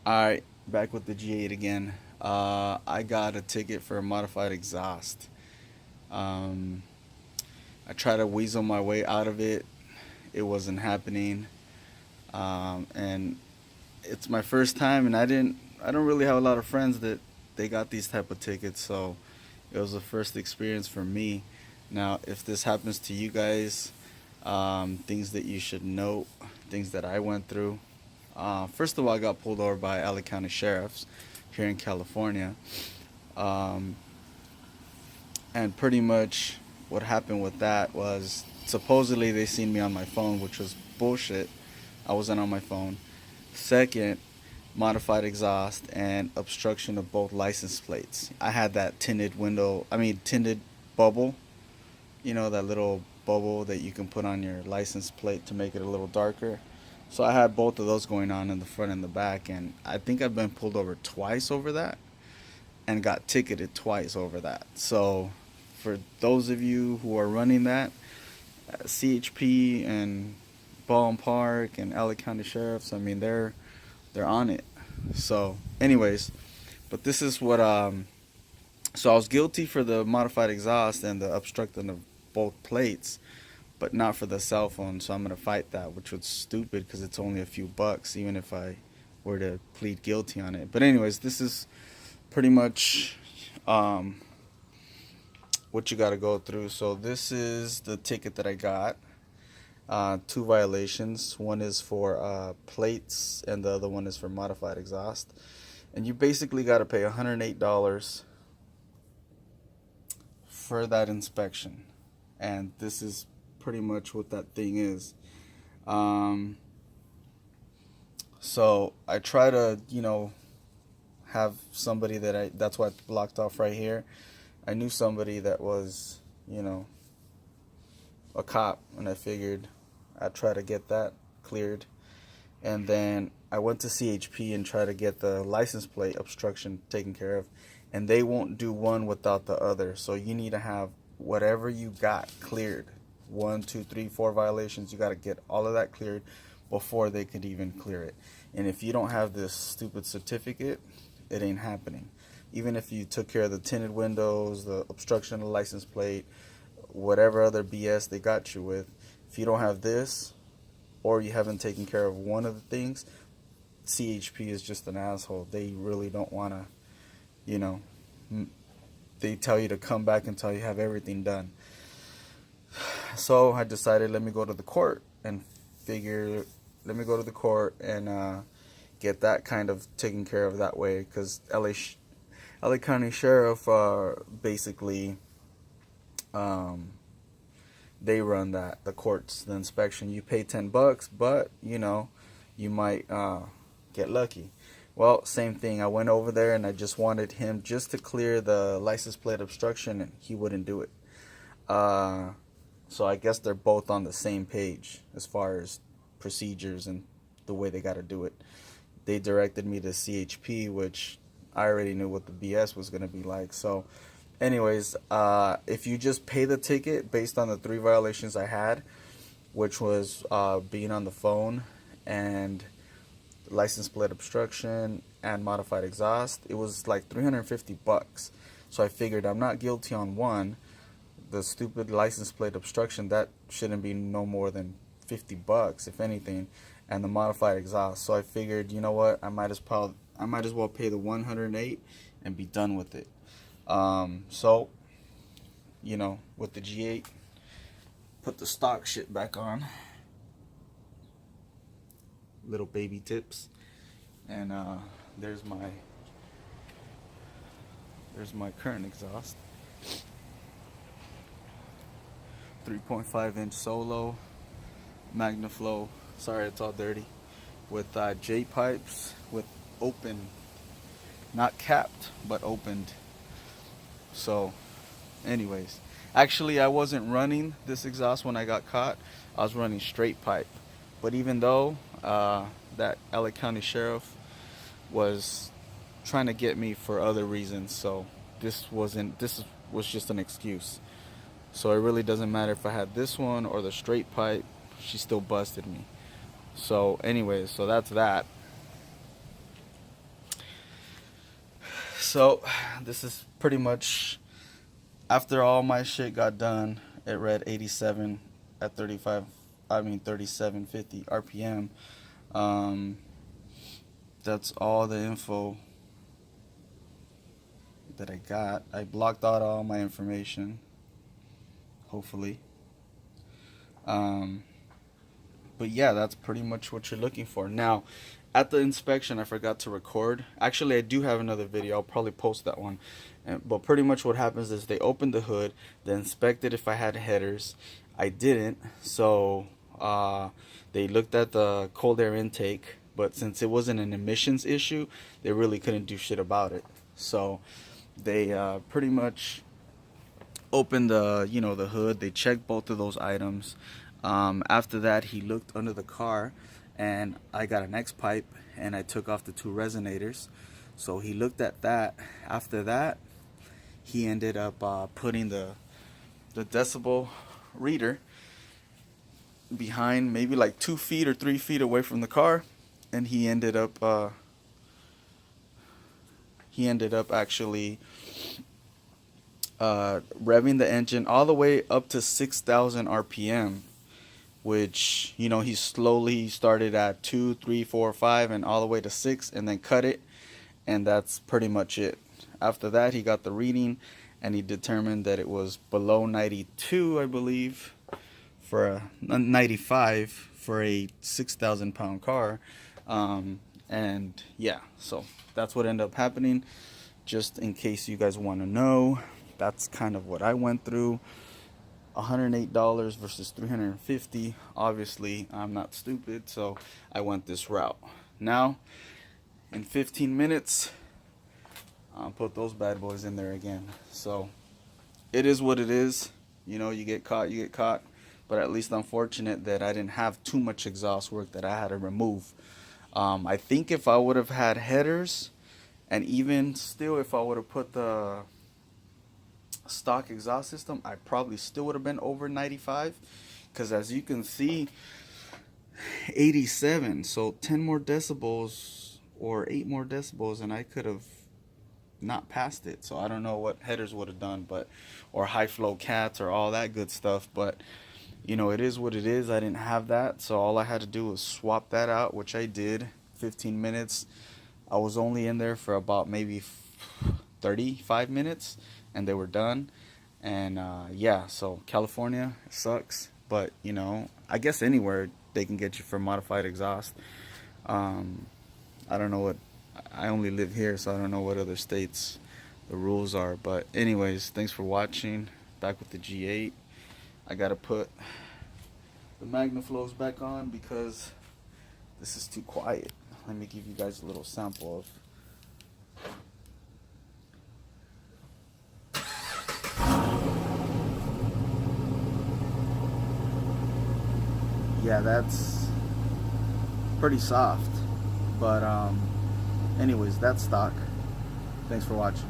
Alright, back with the G8 again. I got a ticket for a modified exhaust. Um, I tried to weasel my way out of it. It wasn't happening. And it's my first time, and I don't really have a lot of friends that they got these type of tickets, so it was the first experience for me. Now, if this happens to you guys, things that you should note, things that I went through. First of all, I got pulled over by LA County sheriffs here in California. Um, and pretty much what happened with that was supposedly they seen me on my phone, which was bullshit. I wasn't on my phone. Second, modified exhaust and obstruction of both license plates. I had that tinted bubble, that little bubble that you can put on your license plate to make it a little darker. So I had both of those going on in the front and the back, and I think I've been pulled over twice over that and got ticketed twice over that. So for those of you who are running that, CHP and Baldwin Park and LA County Sheriffs, I mean they're on it. So, anyways, but this is what so I was guilty for the modified exhaust and the obstructing of both plates, but not for the cell phone. So I'm gonna fight that, which was stupid because it's only a few bucks, even if I were to plead guilty on it. But anyways, this is pretty much um, what you got to go through. So this is the ticket that I got. Two violations. One is for plates, and the other one is for modified exhaust. And you basically got to pay $108 for that inspection. And this is pretty much what that thing is. Um, so I try to, have somebody that's why I blocked off right here. I knew somebody that was, you know, a cop, and I figured I'd try to get that cleared. And then I went to CHP and tried to get the license plate obstruction taken care of, and they won't do one without the other. So you need to have whatever you got cleared. One, two, three, four violations. You got to get all of that cleared before they could even clear it. And if you don't have this stupid certificate, it ain't happening. Even if you took care of the tinted windows, the obstruction of the license plate, whatever other BS they got you with, if you don't have this, or you haven't taken care of one of the things, CHP is just an asshole. They really don't want to, you know, they tell you to come back until you have everything done. So I decided, let me go to the court and figure, let me go to the court and get that kind of taken care of that way, because LA County Sheriff basically they run the courts, the inspection. You pay $10, but you might get lucky. Well, same thing. I went over there and I just wanted him just to clear the license plate obstruction, and he wouldn't do it. So I guess they're both on the same page as far as procedures and the way they got to do it. They directed me to CHP, which I already knew what the BS was going to be like. So anyways, if you just pay the ticket based on the three violations I had, which was being on the phone and license plate obstruction and modified exhaust, it was like $350. So I figured I'm not guilty on one. The stupid license plate obstruction, that shouldn't be no more than $50, if anything, and the modified exhaust. So I figured, you know what, I might as well pay the 108 and be done with it. So, with the G8, put the stock shit back on, little baby tips, and there's my current exhaust, 3.5-inch Solo Magnaflow. Sorry, it's all dirty. With J pipes with open, not capped, but opened. So, anyways, actually, I wasn't running this exhaust when I got caught. I was running straight pipe. But even though that LA County Sheriff was trying to get me for other reasons, so this was just an excuse. So it really doesn't matter if I had this one or the straight pipe. She still busted me. So anyways, so that's that. So this is pretty much after all my shit got done. It read 87 at 3750 RPM. That's all the info that I got. I blocked out all my information, hopefully. But yeah, that's pretty much what you're looking for. Now, at the inspection, I forgot to record. Actually, I do have another video. I'll probably post that one. But pretty much what happens is they opened the hood, they inspected if I had headers. I didn't, so they looked at the cold air intake, but since it wasn't an emissions issue, they really couldn't do shit about it. So they pretty much opened the the hood. They checked both of those items. After that, he looked under the car, and I got an X pipe, and I took off the 2 resonators. So he looked at that. After that, he ended up putting the decibel reader behind, maybe like 2 feet or 3 feet away from the car, and he ended up actually revving the engine all the way up to 6,000 RPM, which he slowly started at 2, 3, 4, 5 and all the way to 6, and then cut it, and that's pretty much it. After that, he got the reading, and he determined that it was below 92, I believe, for a 95 for a 6,000 pound car. And yeah, so that's what ended up happening. Just in case you guys want to know, that's kind of what I went through. $108 versus $350. Obviously, I'm not stupid, so I went this route. Now, in 15 minutes, I'll put those bad boys in there again. So it is what it is. You get caught, you get caught. But at least I'm fortunate that I didn't have too much exhaust work that I had to remove. I think if I would have had headers, and even still if I would have put the stock exhaust system, I probably still would have been over 95. Because as you can see, 87. So 10 more decibels or 8 more decibels, and I could have not passed it. So I don't know what headers would have done, or high flow cats or all that good stuff. But it is what it is. I didn't have that, so all I had to do was swap that out, which I did. 15 minutes. I was only in there for about maybe 35 minutes, and they were done. And yeah, so California sucks, but I guess anywhere they can get you for modified exhaust. I don't know I only live here, so I don't know what other states the rules are. But anyways, thanks for watching. Back with the G8. I gotta put the MagnaFlows back on because this is too quiet. Let me give you guys a little sample of. Yeah, that's pretty soft. But anyways, that's stock. Thanks for watching.